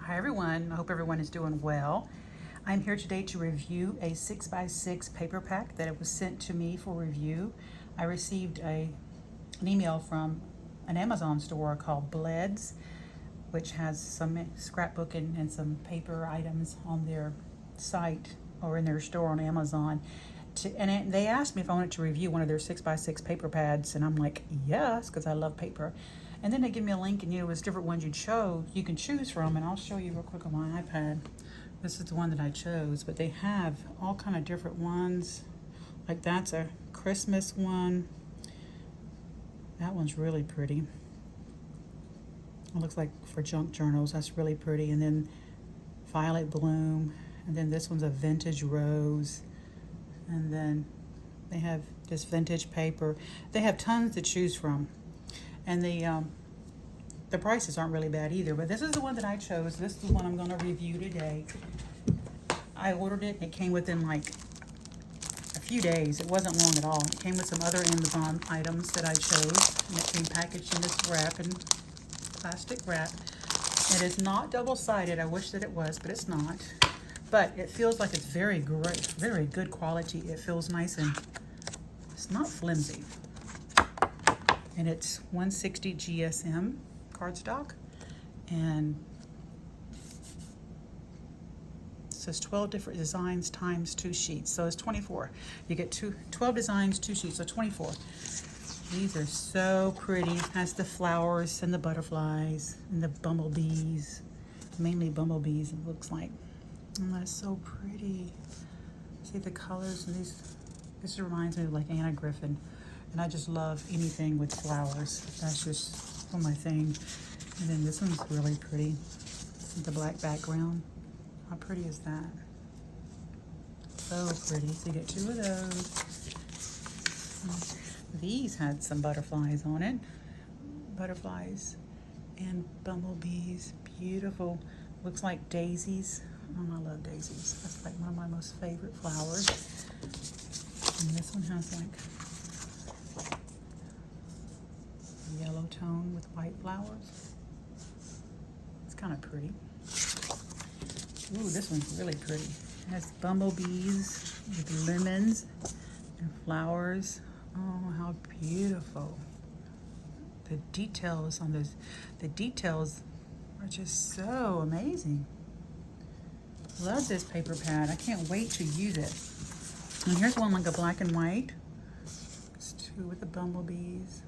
Hi everyone, I hope everyone is doing well. I'm here today to review a 6x6 paper pack that was sent to me for review. I received an email from an Amazon store called Bleds, which has some scrapbooking and some paper items on their site or in their store on Amazon. They asked me if I wanted to review one of their 6x6 paper pads, and I'm like, yes, because I love paper. And then they give me a link, and it's different ones you can choose from, and I'll show you real quick on my iPad. This is the one that I chose, but they have all kind of different ones. Like that's a Christmas one. That one's really pretty. It looks like for junk journals. That's really pretty. And then Violet Bloom, and then this one's a vintage rose. And then they have this vintage paper. They have tons to choose from. And the prices aren't really bad either. But this is the one that I chose. This is the one I'm going to review today. I ordered it. It came within like a few days. It wasn't long at all. It came with some other Amazon items that I chose. And it came packaged in this wrap and plastic wrap. It is not double-sided. I wish that it was, but it's not. But it feels like it's very great, very good quality. It feels nice and it's not flimsy. And it's 160 GSM cardstock. And it says 12 different designs times 2 sheets. So it's 24. You get 12 designs, 2 sheets, so 24. These are so pretty. It has the flowers and the butterflies and the bumblebees. Mainly bumblebees, it looks like. Oh, that's so pretty. See the colors and these. This reminds me of like Anna Griffin, and I just love anything with flowers. That's just my thing. And then this one's really pretty. The black background. How pretty is that? So pretty. So you get 2 of those. These had some butterflies on it. Butterflies and bumblebees. Beautiful. Looks like daisies. Oh, I love daisies. That's like one of my most favorite flowers. And this one has like a yellow tone with white flowers. It's kind of pretty. Ooh, this one's really pretty. It has bumblebees with lemons and flowers. Oh, how beautiful. The details on this, the details are just so amazing. Love this paper pad. I can't wait to use it. And here's one like a black and white. It's 2 with the bumblebees.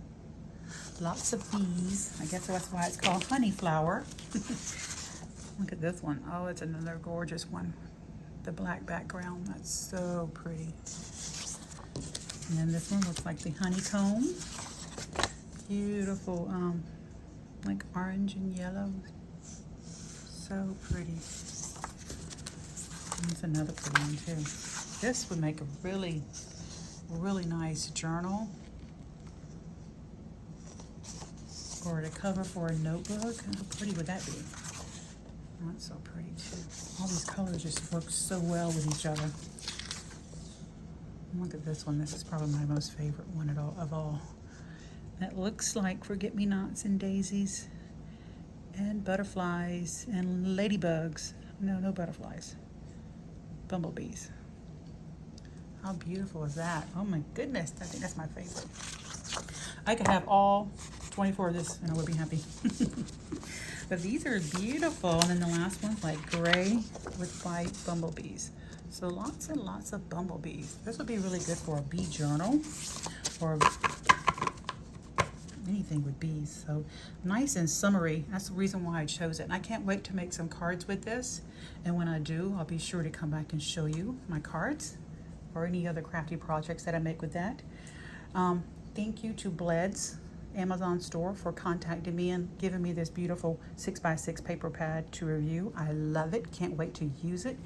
Lots of bees. I guess that's why it's called honey flower. Look at this one. Oh, it's another gorgeous one. The black background. That's so pretty. And then this one looks like the honeycomb. Beautiful, like orange and yellow. So pretty. That's another pretty one too. This would make a really, really nice journal or the cover for a notebook. How pretty would that be? Oh, that's so pretty too. All these colors just work so well with each other. Look at this one. This is probably my most favorite one of all. It looks like forget-me-nots and daisies and butterflies and ladybugs. No butterflies. Bumblebees. How beautiful is that? Oh my goodness, I think that's my favorite. I could have all 24 of this and I would be happy. But these are beautiful. And then the last one's like gray with white bumblebees. So lots and lots of bumblebees. This would be really good for a bee journal or anything with bees. So nice and summery. That's the reason why I chose it. And I can't wait to make some cards with this. And when I do, I'll be sure to come back and show you my cards or any other crafty projects that I make with that. Thank you to Bleds Amazon store for contacting me and giving me this beautiful 6x6 paper pad to review. I love it. Can't wait to use it.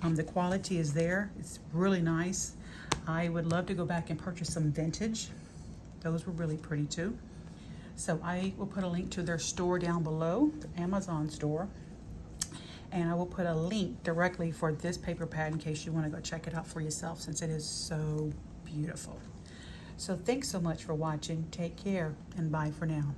The quality is there. It's really nice. I would love to go back and purchase some vintage. Those were really pretty too. So I will put a link to their store down below, the Amazon store. And I will put a link directly for this paper pad in case you want to go check it out for yourself, since it is so beautiful. So thanks so much for watching. Take care and bye for now.